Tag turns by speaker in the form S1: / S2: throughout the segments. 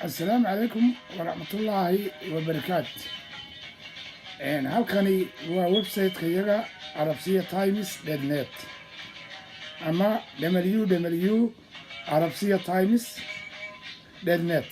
S1: السلام عليكم ورحمة الله وبركاته. halkani waa website-ka iyaga arabsiyatimes.net ama www.arabsiyatimes.net.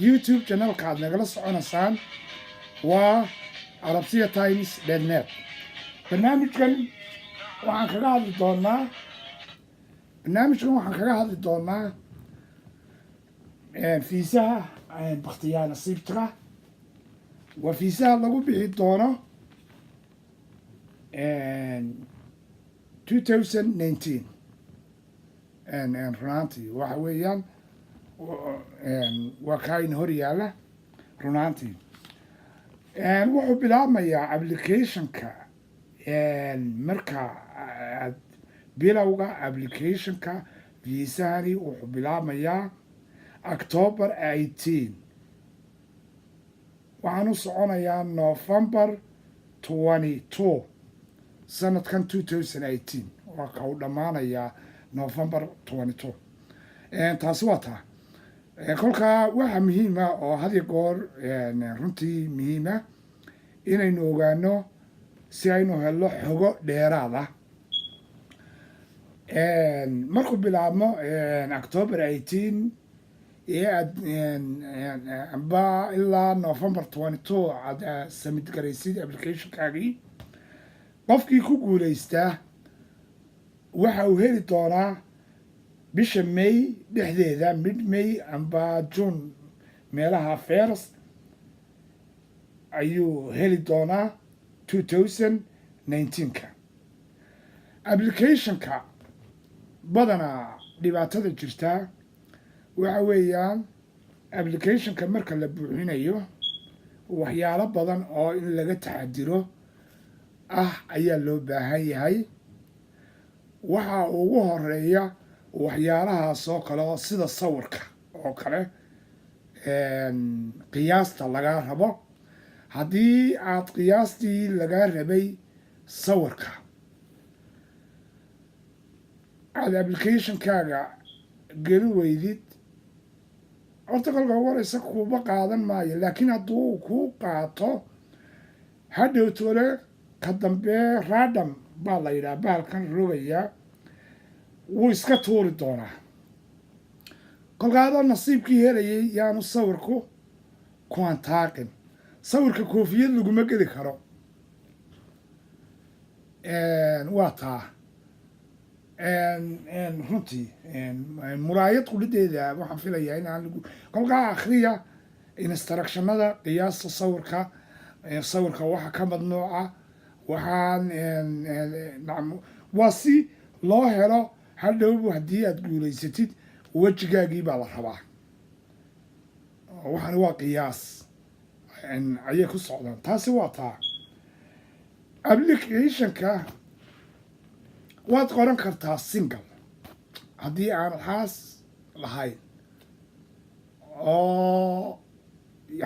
S1: YouTube channelka aad nagala soconaysaan waa arabsiyatimes.net. barnaamijkan waxaan kaga hadli doonaa fiisaha bakhtiyaa nasiibka waa fiisaha lagu bixi doono 2019 runaantii waxa weeyaan waa kaain hor yaala runaantii wuxuu bilaabmayaa applicationka marka aad bilowga applicationka fiisahani wuxuu bilaabmayaa October 18 waxaan u soconayaa November 22 sanadkan 2018 waa ka u dhammaanayaa November 22 taasi waa taa kolkaa waxaa muhiima oo had iyo goor runtii muhiima inaynu ogaano si aynu helo xogo dheeraad ah markuu bilaabmo October 18 amba ilaa November 22 aad submit garaysid applicationkaagii qofkii ku guulaystaa waxa uu heli doonaa bisha May dhexdeeda mid May amba June meelaha first ayuu heli doonaa 2019ka applicationka badanaa dhibaatada jirtaa waxa weeyaan applicationka marka la buuxinayo waxyaalo badan oo in laga taxadiro ayaa loo baahan yahay waxa ugu horeeya waxyaalahaas oo kale sida sawirka oo kale qiyaasta laga rabo haddii aad qiyaastii laga rabay sawirka aad applicationkaaga geli weydid horta kolka ugu horeysa kuuba qaadan maayo laakiin hadduu kuu qaato hadhowtole ka dambe radam baa la yidhaha bahalkan rogayaa wuu iska tuuri doonaa kolka adoo nasiibkii helayay yaanu sawirku ku antaaqin sawirka koofiyad laguma geli karo waa taa runtii muraayad qulideeda waxaan filayaa in aan kolkaa akhriya instructionada qiyaasta sawirka waxa ka madnuuca waxaan waa si loo helo hadhow haddii aad guulaysatid wejigaagii baa la rabaa waxaan waa qiyaas ayay ku socdaan taasi waa taa applicationka waad qoran kartaa single haddii aan xaas lahayn oo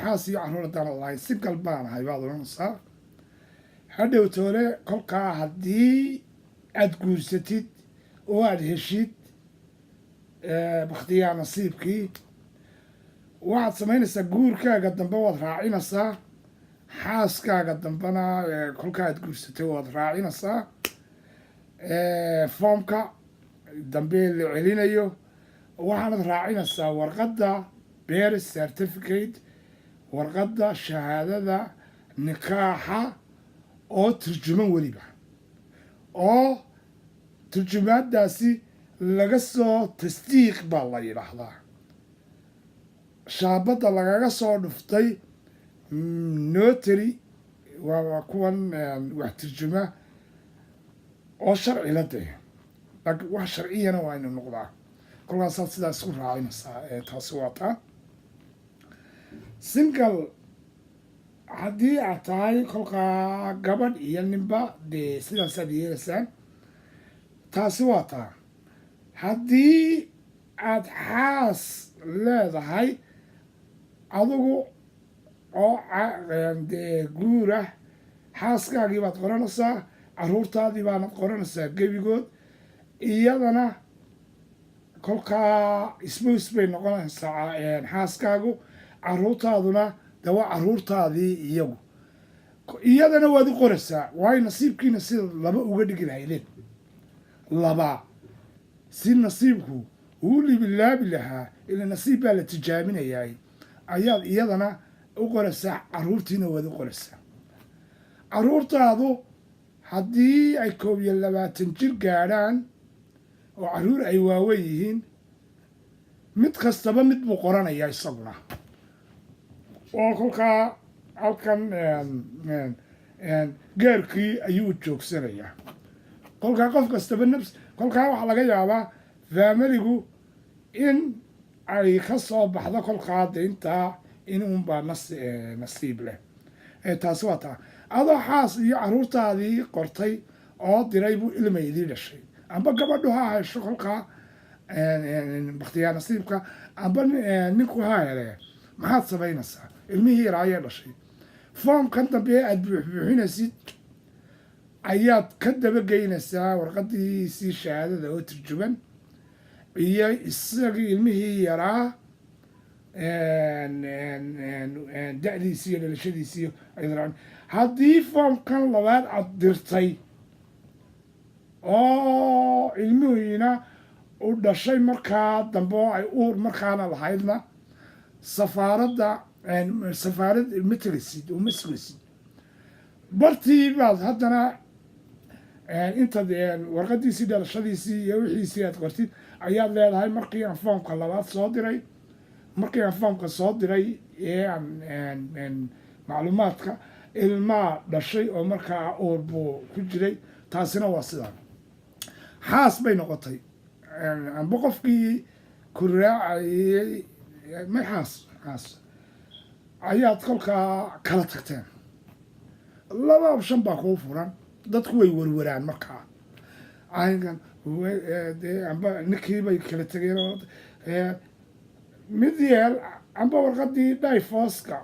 S1: xaas iyo carruur haddaan lahayn single baan ahay baad oranaysaa hadhowtoole kolkaa haddii aad guursatid oo aad heshid bakhtiyaa nasiibkii waxaad samaynaysaa guurkaaga dambe waad raacinaysaa xaaskaaga dambena kolkaa aad guursatay waad raacinaysaa foomka dambe la celinayo waxaanad raacinaysaa warqadda marriage certificate warqadda shahaadada nikaaxa oo turjuman weliba oo turjumaadaasi laga soo tasdiiq baa la yidhaahdaa shaabadda lagaga soo dhuftay notary waa kuwan wax turjuma oo sharci la dee wax sharciyana waa inu noqdaa kolkaasaad sidaa isku raacinaysaa taasi waa taa single haddii aad tahay kolkaa gabadh iyo ninba dee sidaasaad yeelaysaan taasi waa taa haddii aad xaas leedahay adigu oo dee guurah xaaskaagii baad qoranaysaa carruurtaadii baanad qoranaysaa gebigood iyadana kolkaa isbay noqonaysaa xaaskaagu caruurtaaduna de waa caruurtaadii iyagu iyadana waad u qoraysaa waayo nasiibkiina sida laba uga dhigi lahaydeen laba si nasiibku uu libilaabi lahaa ila nasiib baa la tijaabinayaa ayaad iyadana u qoraysaa caruurtiina waad u qoraysaa caruurtaadu haddii ay 21 jir gaadhaan oo caruur ay waaweyn yihiin mid kastaba mid buu qoranayaa isaguna oo kolkaa halkan gaarkii ayuu joogsanayaa kolkaa qof kastaba kolkaa waxaa laga yaabaa faamiligu in ay ka soo baxdo kolkaa dayntaa in unbaa nasiib leh taasi waa taa adoo xaas iyo caruurtaadii qortay oo diray buu ilma idii dhashay amba gabadhu ha hesho kolkaa bakhtiyaa nasiibka amba ninku ha hele maxaad samaynaysaa ilmihii yaraa ayay dhashay foomkan dambe aad buuxbuuxinaysid ayaad ka dabageynaysaa warqadiisii shahaadada oo turjuban iyo isagii ilmihii yaraa da'diisii iyo dhalashadiisii haddii foomkan labaad aad dirtay oo ilmihiina u dhashay markaa dambe oo ay uur markaana lahaydna safaarad ma tegaysid uma sugaysid bartii baad haddana intaad warqadiisii dhalashadiisii iyo wixiisii aad qortid ayaad leedahay markii aan foomka labaad soo diray markii aan foomka soo diray ee aan macluumaadka ilmaa dhashay oo markaa uur buu ku jiray taasina waa sidaa xaas bay noqotay amba qofkii ku raacayay may xaas ayaad kolkaa kala tagteen laba option baa kuu furan dadku way warwaraan markaa aynkan amba ninkii bay kala tegeen mid yeel amba warqadii divorceka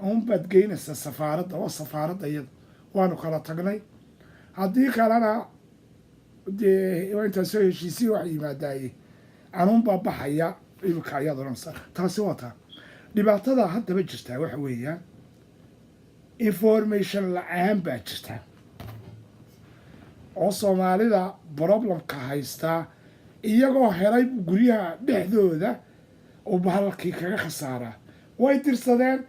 S1: unbaad geynaysaa safaaradda waa safaaradda iyada waanu kala tagnay haddii kalena dee intaa soo heshiisii wax yimaadaaye anuunbaa baxaya imika ayaad odhanaysaa taasi waa taa dhibaatada haddaba jirtaa waxa weeyaan information la-aan baa jirta oo soomaalida problemka haystaa iyagoo helay guryaha dhexdooda oo bahalkii kaga khasaaraa way dirsadeen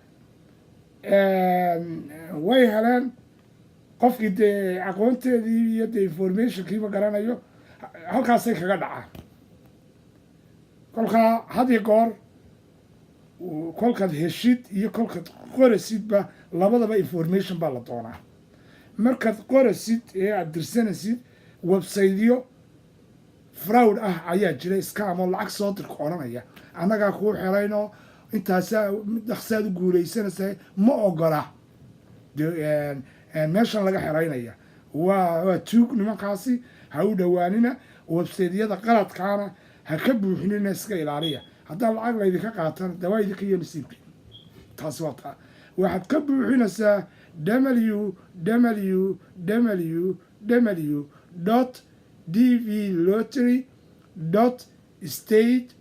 S1: way heleen qofkii dee aqoonteedii iyo dee informationkiiba garanayo halkaasay kaga dhacaan kolkaa had iyo goor kolkaad heshid iyo kolkaad qorasidba labadaba information baa la doonaa markaad qorasid ee aad dirsanaysid websiteyo fraud ah ayaa jira scam oo lacag soo dirka odhanaya annagaa kuu xelayno intaasaa dhaqsaad u guulaysanaysa ma ogola meeshan laga xeraynaya waa tuug nimankaasi ha u dhowaanina websiteyada qaladkaana ha ka buuxinina iska ilaaliya haddaan lacag laydinka qaatan dawaa idinka iyo nasiibki taasi waa taa waxaad ka buuxinaysaa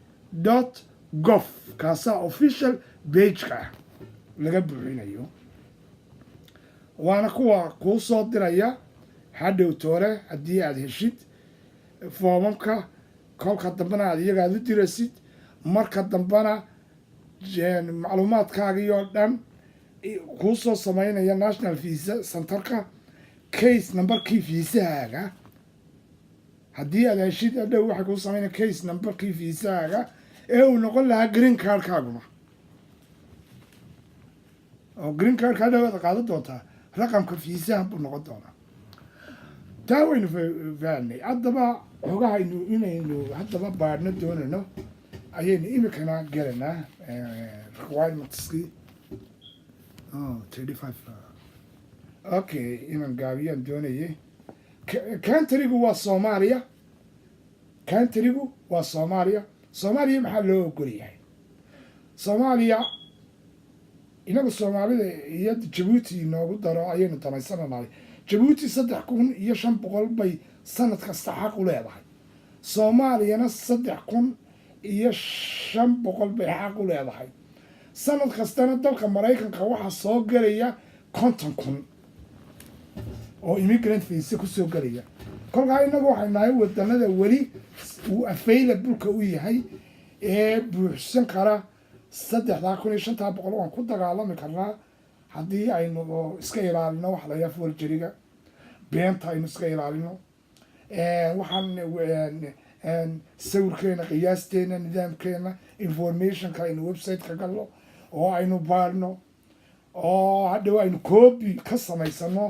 S1: www.dvlottery.state.gov kaasaa official bageka ah laga buuxinayo waana kuwa kuu soo diraya hadhow toore haddii aad heshid foomamka kolka dambena aad iyaga aad u dirasid marka dambena macluumaadkaagii oo dhan kuu soo samaynaya national visa centerka case numberkii viisahaaga haddii aad heshid adhow waxay kuu samaynaya case numberkii viisahaaga ee uu noqon lahaa green cardkaaguna oo green cardka adhow aad qaadan doontaa raqamka viisaha buu noqon doonaa taa waynu fahanay haddaba xogahaynu inaynu haddaba baadhno doonayno ayaynu imikana gelaynaa requirementskii 35 okay inaan gaabiyaan doonayay countrygu waa soomaaliya soomaaliya maxaa loo ogol yahay soomaaliya inagu soomaalida iyo jabuuti inoogu daro ayaynu danaysananahay jabuuti 3,500 bay sanad kasta xaq u leedahay soomaaliyana 3,500 bay xaq u leedahay sanad kastana dalka maraykanka waxaa soo gelaya 50,000 oo immigrant visa kusoo gelaya kolkaa inagu waxay nahay wadanada weli uu available-ka u yahay ee buuxsan kara 3,500 waan ku dagaalami karnaa haddii aynu iska ilaalino wax layaa forjeriga beenta aynu iska ilaalino waxaan sawirkeena qiyaasteena nidaamkeena informationka aynu website-ka galno oo aynu baarno oo hadhow aynu copy ka samaysano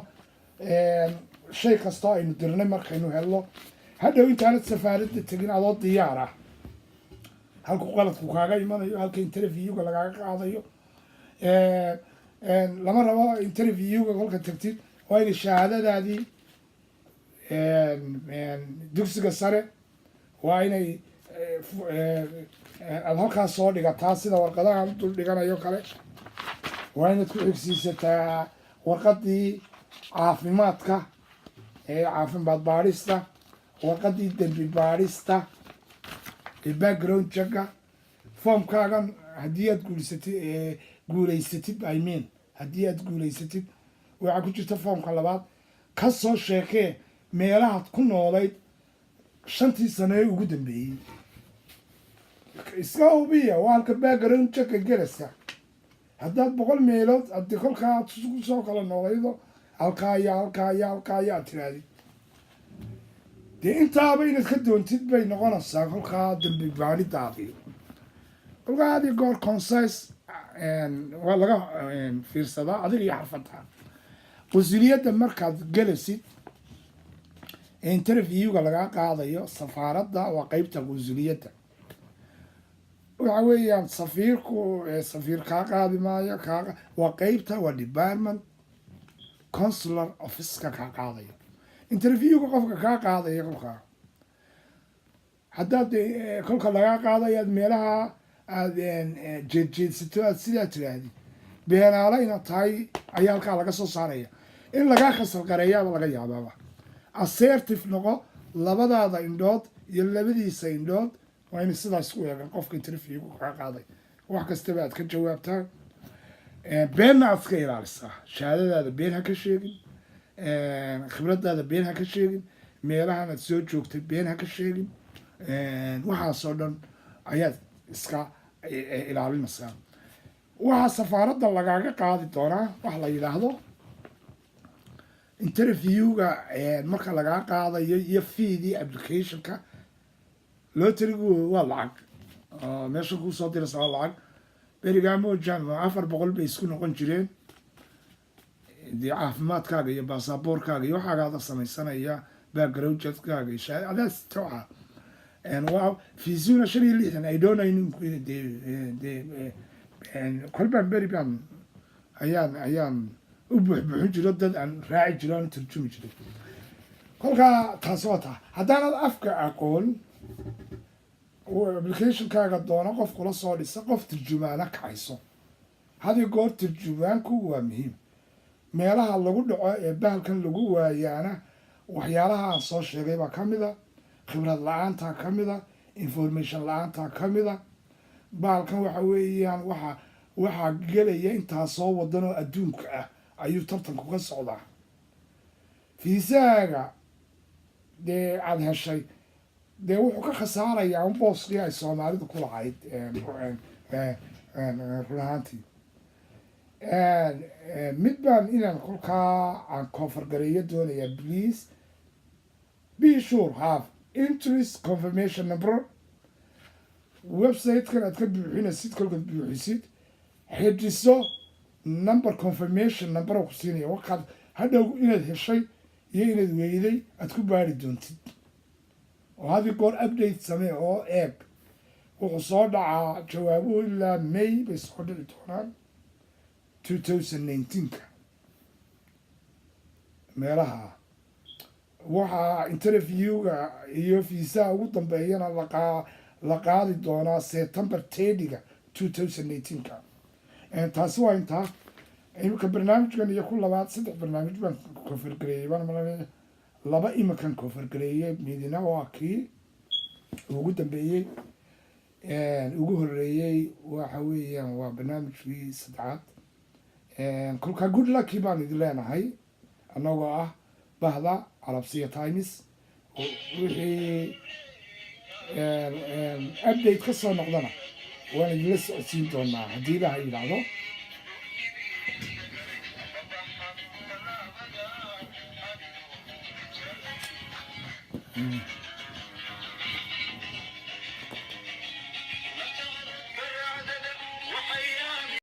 S1: shay kastoo aynu dirnay markaynu helno hadhow intaanad safaaradda tegin adoo diyaar ah halku qaladku kaaga imanayo halka interviewga lagaaga qaadayo lama rabo interviewga kolka tagtid waa inay shahaadadaadii dugsiga sare waa inay aad halkaas soo dhigataa sida warqadaha dul dhiganayo kale waa inaad ku xigsiisataa warqadii caafimaadka caafimaad baadhista warqadii dembi baadhista background checka formkaagan haddii aad guulaysatid I mean haddii aad guulaysatid waxaa ku jirta formka labaad ka soo sheekee meelahaad ku noolayd 5 sano ee ugu dambeeyey iska hubiya waa halka background checka gelaysa haddaad 100 meelood haddii kolkaa aad soo kala noolaydo halkaa aad tiraadid dee intaaba inaad ka doontid bay noqonaysaa kolkaa dambi baadhidaadii kolkaa hadii goor concise waa laga fiirsadaa adiga iyo xarfadda wasiliyadda markaad gelaysid interviewga lagaa qaadayo safaaradda waa qeybta wasiliyadda waxa weeyaan safiir kaa qaadi maayo waa qeybta waa department consular officeka kaa qaadayo interviewga qofka kaa qaadaya kolkaa haddaad kolka lagaa qaadayo aad meelaha aad jeedjeedsato aad sidaa tiraahdi beenaala inaad tahay ayaa halkaa laga soo saaraya in lagaa khasal qareeyaaba laga yaabaaba assertive noqo labadaada indhood iyo labadiisa indhood waa inay sidaas ku eegan qofka interviewga kaa qaaday wax kastaba aad ka jawaabtaa beenna aad iska ilaalisaa shahaadadaada been ha ka sheegin khibradaada been ha ka sheegin meelahan aad soo joogtay been ha ka sheegin waxaasoo dhan ayaad iska ilaalinaysaa waxaa safaaradda lagaaga qaadi doonaa wax la yidhaahdo interviewga marka lagaa qaadayo iyo feedii applicationka loterigu waa lacag meesha kuusoo diraysa waa lacag berigaa mojan 400 bay isku noqon jireen dee caafimaadkaaga iyo baasaboorkaaga iyo waxaagaada samaysanaya background checkaaga iyo adaas toca waa fiisuna 65 I don't know kolbaan beri baan ayaan u buuxbuuxin jiro dad aan raaci jiro aan turjumi jiray kolkaa taas waa taa haddaanad afka aqoon applicationkaaga doono qof kula soo dhisa qof turjumaana kacayso hadi goor turjumaanku waa muhiim meelaha lagu dhaco ee bahalkan lagu waayaana waxyaalaha aan soo sheegay baa ka mid a khibrad la-aantaa ka mid a information la-aantaa ka mid a bahalkan waxa weeyaan waxaa gelaya intaa soo wadan oo adduunka ah ayuu tartanku ka socdaa fiisaaga dee aada heshay dee wuxuu ka khasaarayaa un booskii ay soomaalidu ku lahayd run ahaantii mid baan inaan kolkaa aan koonfargareeyo doonayaa please be sure have interest confirmation number website-kan aad ka buuxinaysid kolkaad buuxisid xidiso number confirmation number ku siinaya waqaad hadhow inaad heshay iyo inaad weyday aad ku baari doontid oo hadii goor update samee oo eeg wuxuu soo dhacaa jawaabuhu ilaa May bay soo dhici doonaan 2019ka meelaha waxaa interviewga iyo fiisaha ugu dambeeyana la qaadi doonaa September 30ga 2018ka taasi waa intaa imika barnaamijkan iyo ku labaad 3 barnaamij baan koonfurgareeyay baan malanaya 2 imakan koonfurgareeyay midina waa kii ugu dambeeyey ugu horeeyey waxa weeyaan waa barnaamijkii saddexaad kolkaa good lucky baan idin leenahay annagoo ah bahda Arabsiya Times wixii update ka soo noqdana waan idinla socodsiin doonaa haddii ilaahay yidhaahdo